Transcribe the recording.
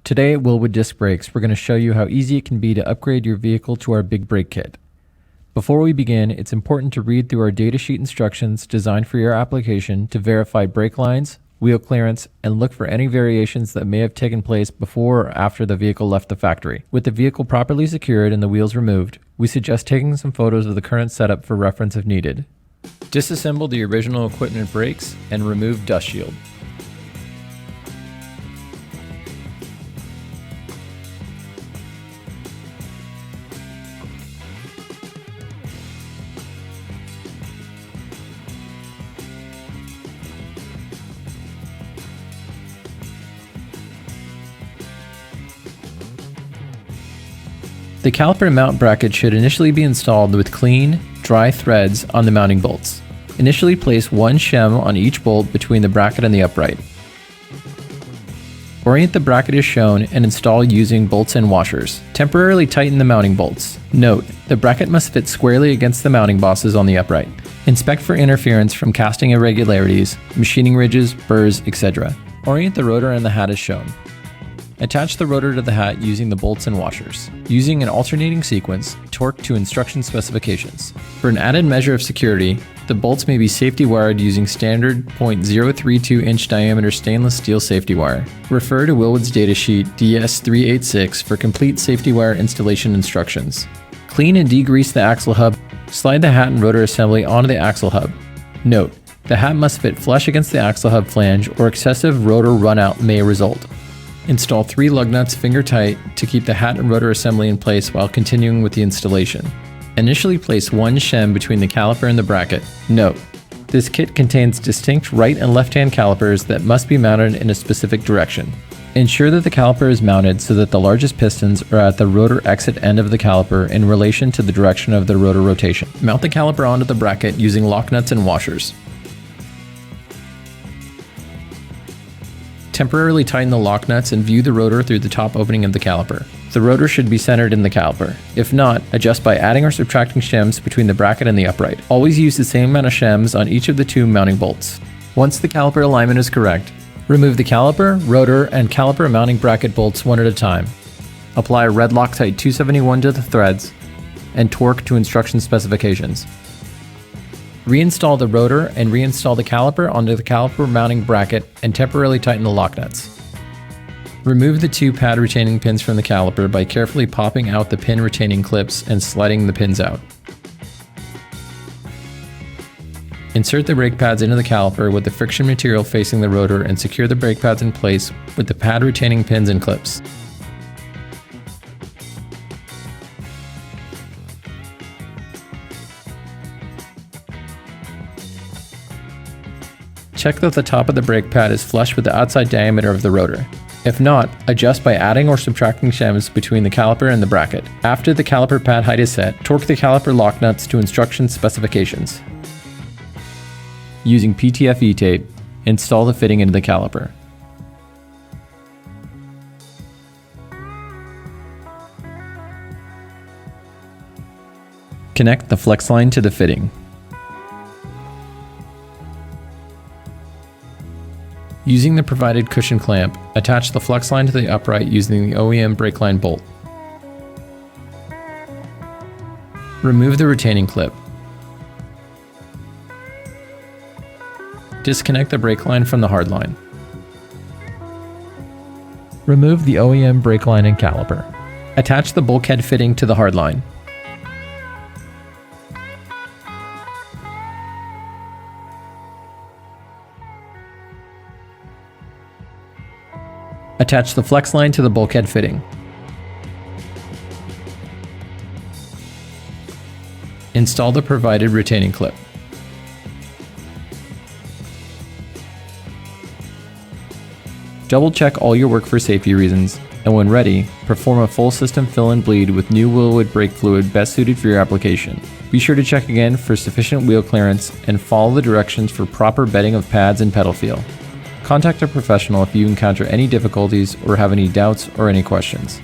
Today at Wilwood Disc Brakes, we're going to show you how easy it can be to upgrade your vehicle to our big brake kit. Before we begin, it's important to read through our datasheet instructions designed for your application to verify brake lines, wheel clearance, and look for any variations that may have taken place before or after the vehicle left the factory. With the vehicle properly secured and the wheels removed, we suggest taking some photos of the current setup for reference if needed. Disassemble the original equipment brakes and remove dust shield. The caliper mount bracket should initially be installed with clean, dry threads on the mounting bolts. Initially place one shim on each bolt between the bracket and the upright. Orient the bracket as shown and install using bolts and washers. Temporarily tighten the mounting bolts. Note, the bracket must fit squarely against the mounting bosses on the upright. Inspect for interference from casting irregularities, machining ridges, burrs, etc. Orient the rotor and the hat as shown. Attach the rotor to the hat using the bolts and washers. Using an alternating sequence, torque to instruction specifications. For an added measure of security, the bolts may be safety wired using standard 0.032 inch diameter stainless steel safety wire. Refer to Wilwood's datasheet DS386 for complete safety wire installation instructions. Clean and degrease the axle hub. Slide the hat and rotor assembly onto the axle hub. Note, the hat must fit flush against the axle hub flange or excessive rotor runout may result. Install 3 lug nuts finger tight to keep the hat and rotor assembly in place while continuing with the installation. Initially place one shim between the caliper and the bracket. Note, this kit contains distinct right and left hand calipers that must be mounted in a specific direction. Ensure that the caliper is mounted so that the largest pistons are at the rotor exit end of the caliper in relation to the direction of the rotor rotation. Mount the caliper onto the bracket using lock nuts and washers. Temporarily tighten the lock nuts and view the rotor through the top opening of the caliper. The rotor should be centered in the caliper. If not, adjust by adding or subtracting shims between the bracket and the upright. Always use the same amount of shims on each of the 2 mounting bolts. Once the caliper alignment is correct, remove the caliper, rotor, and caliper mounting bracket bolts one at a time. Apply red Loctite 271 to the threads and torque to instruction specifications. Reinstall the rotor and reinstall the caliper onto the caliper mounting bracket and temporarily tighten the lock nuts. Remove the 2 pad retaining pins from the caliper by carefully popping out the pin retaining clips and sliding the pins out. Insert the brake pads into the caliper with the friction material facing the rotor and secure the brake pads in place with the pad retaining pins and clips. Check that the top of the brake pad is flush with the outside diameter of the rotor. If not, adjust by adding or subtracting shims between the caliper and the bracket. After the caliper pad height is set, torque the caliper lock nuts to instruction specifications. Using PTFE tape, install the fitting into the caliper. Connect the Flexline to the fitting. Using the provided cushion clamp, attach the Flexline to the upright using the OEM brake line bolt. Remove the retaining clip. Disconnect the brake line from the hard line. Remove the OEM brake line and caliper. Attach the bulkhead fitting to the hard line. Attach the Flexline to the bulkhead fitting. Install the provided retaining clip. Double check all your work for safety reasons, and when ready, perform a full system fill and bleed with new Wilwood brake fluid best suited for your application. Be sure to check again for sufficient wheel clearance and follow the directions for proper bedding of pads and pedal feel. Contact a professional if you encounter any difficulties or have any doubts or any questions.